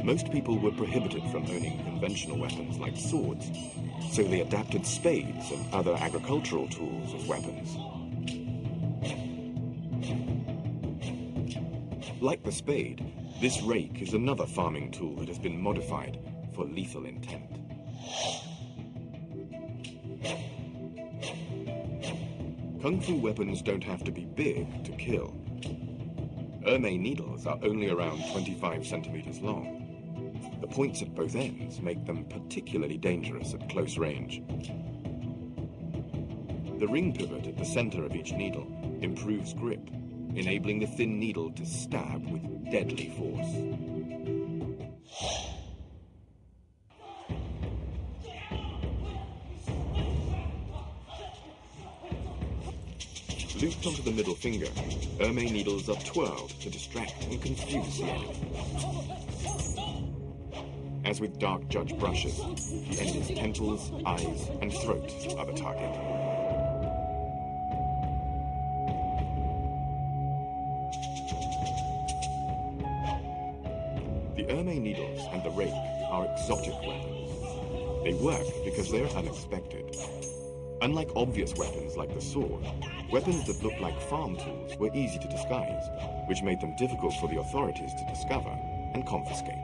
Most people were prohibited from owning conventional weapons like swords, so they adapted spades and other agricultural tools as weapons. Like the spade, this rake is another farming tool that has been modified for lethal intent. Kung fu weapons don't have to be big to kill. Ermei needles are only around 25 centimeters long. The points at both ends make them particularly dangerous at close range. The ring pivot at the center of each needle improves grip, enabling the thin needle to stab with deadly force. Looped onto the middle finger, Ermei needles are twirled to distract and confuse the enemy. As with dark judge brushes, the enemy's temples, eyes, and throat are the target. The Ermei needles and the rake are exotic weapons. They work because they're unexpected. Unlike obvious weapons like the sword, weapons that look like farm tools were easy to disguise, which made them difficult for the authorities to discover and confiscate.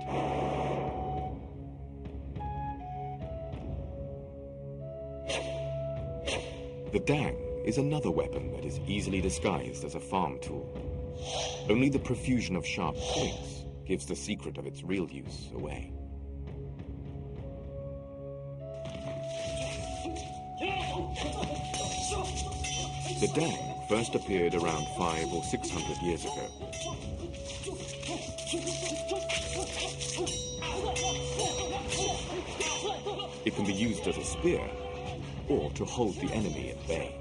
The dang is another weapon that is easily disguised as a farm tool. Only the profusion of sharp points gives the secret of its real use away. The dang first appeared around 500 or 600 years ago. It can be used as a spear or to hold the enemy at bay.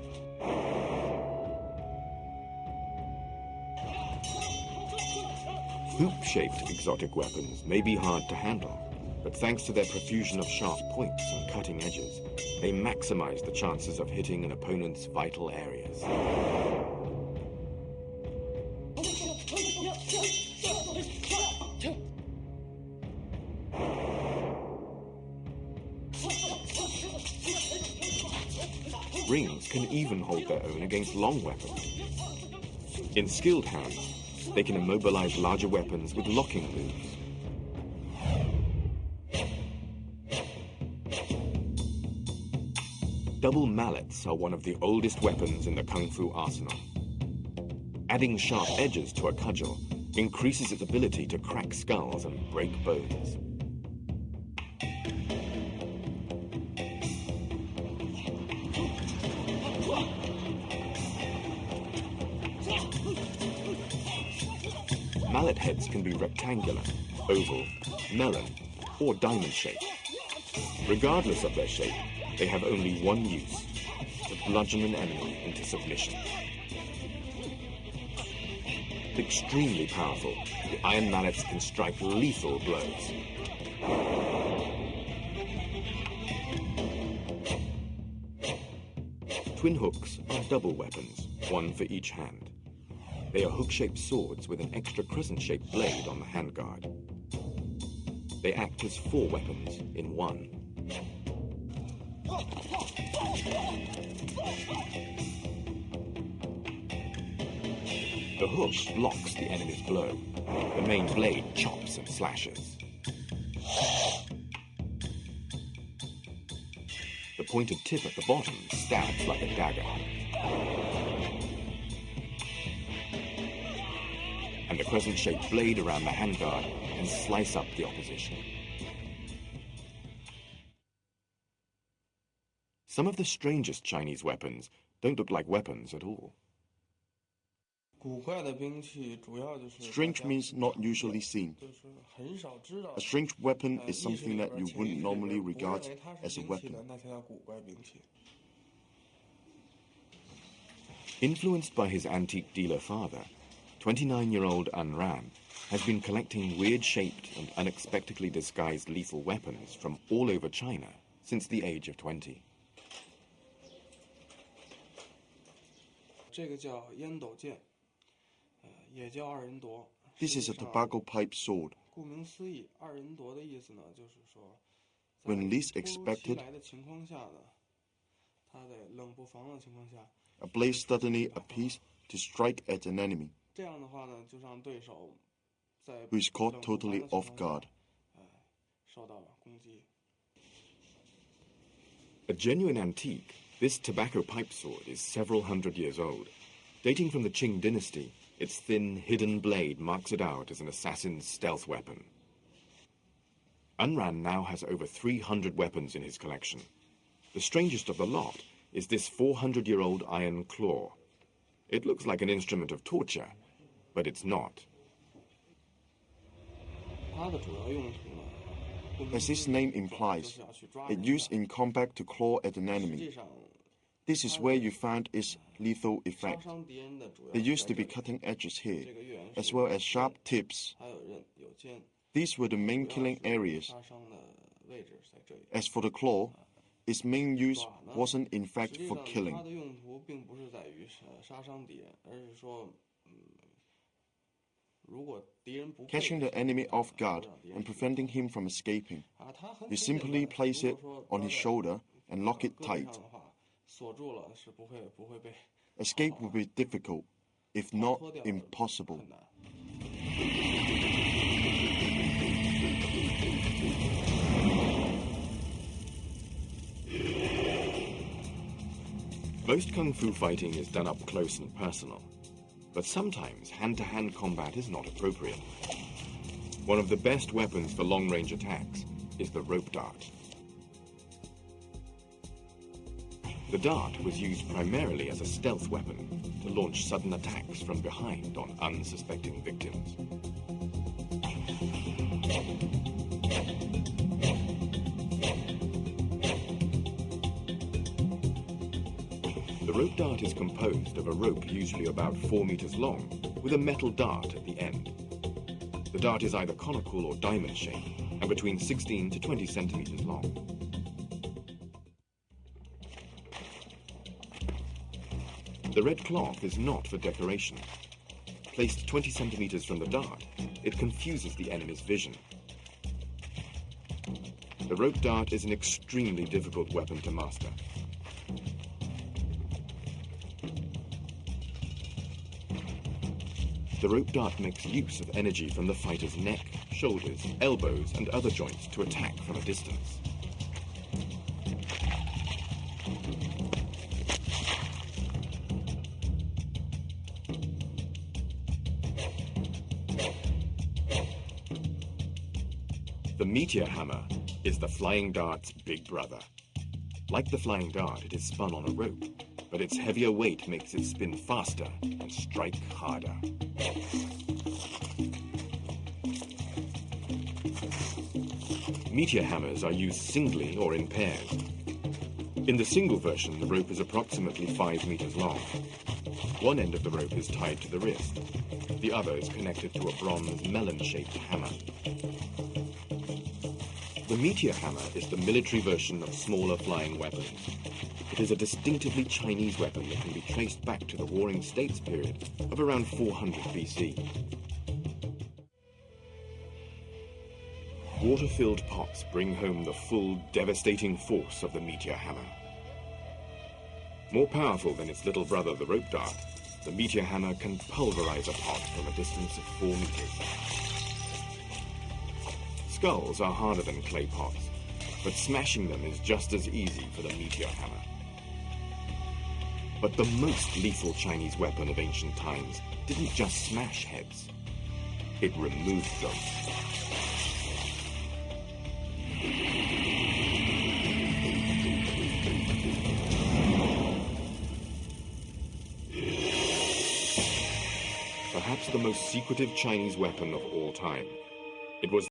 Hoop-shaped exotic weapons may be hard to handle, but thanks to their profusion of sharp points and cutting edges, they maximize the chances of hitting an opponent's vital areas. Rings can even hold their own against long weapons. In skilled hands, they can immobilize larger weapons with locking moves. Double mallets are one of the oldest weapons in the kung fu arsenal. Adding sharp edges to a cudgel increases its ability to crack skulls and break bones. Mallet heads can be rectangular, oval, melon, or diamond-shaped. Regardless of their shape, they have only one use: to bludgeon an enemy into submission. Extremely powerful, the iron mallets can strike lethal blows. Twin hooks are double weapons, one for each hand. They are hook-shaped swords with an extra crescent-shaped blade on the handguard. They act as 4 weapons in one. The hook blocks the enemy's blow. The main blade chops and slashes. The pointed tip at the bottom stabs like a dagger. And the crescent-shaped blade around the handguard can slice up the opposition. Some of the strangest Chinese weapons don't look like weapons at all. Strange means not usually seen. A strange weapon is something that you wouldn't normally regard as a weapon. Influenced by his antique dealer father, 29-year-old An Ran has been collecting weird-shaped and unexpectedly disguised lethal weapons from all over China since the age of 20. This is a tobacco pipe sword, When least expected, a blade suddenly appears to strike at an enemy, who is caught totally off guard. A genuine antique, this tobacco pipe sword is several hundred years old. Dating from the Qing dynasty, its thin, hidden blade marks it out as an assassin's stealth weapon. Unran now has over 300 weapons in his collection. The strangest of the lot is this 400-year-old iron claw. It looks like an instrument of torture, but it's not. As its name implies, it's used in combat to claw at an enemy. This is where you found its lethal effect. There used to be cutting edges here, as well as sharp tips. These were the main killing areas. As for the claw, its main use wasn't in fact for killing. Catching the enemy off guard and preventing him from escaping. You simply place it on his shoulder and lock it tight. Escape would be difficult, if not impossible. Most kung fu fighting is done up close and personal, but sometimes hand-to-hand combat is not appropriate. One of the best weapons for long-range attacks is the rope dart. The dart was used primarily as a stealth weapon to launch sudden attacks from behind on unsuspecting victims. The rope dart is composed of a rope usually about 4 meters long with a metal dart at the end. The dart is either conical or diamond-shaped and between 16 to 20 centimeters long. The red cloth is not for decoration. Placed 20 centimeters from the dart, it confuses the enemy's vision. The rope dart is an extremely difficult weapon to master. The rope dart makes use of energy from the fighter's neck, shoulders, elbows, and other joints to attack from a distance. The meteor hammer is the flying dart's big brother. Like the flying dart, it is spun on a rope, but its heavier weight makes it spin faster and strike harder. Meteor hammers are used singly or in pairs. In the single version, the rope is approximately 5 meters long. One end of the rope is tied to the wrist. The other is connected to a bronze melon-shaped hammer. The meteor hammer is the military version of smaller flying weapons. It is a distinctively Chinese weapon that can be traced back to the Warring States period of around 400 BC. Water-filled pots bring home the full, devastating force of the meteor hammer. More powerful than its little brother, the rope dart, the meteor hammer can pulverize a pot from a distance of 4 meters. Skulls are harder than clay pots, but smashing them is just as easy for the meteor hammer. But the most lethal Chinese weapon of ancient times didn't just smash heads, it removed them. Perhaps the most secretive Chinese weapon of all time. It was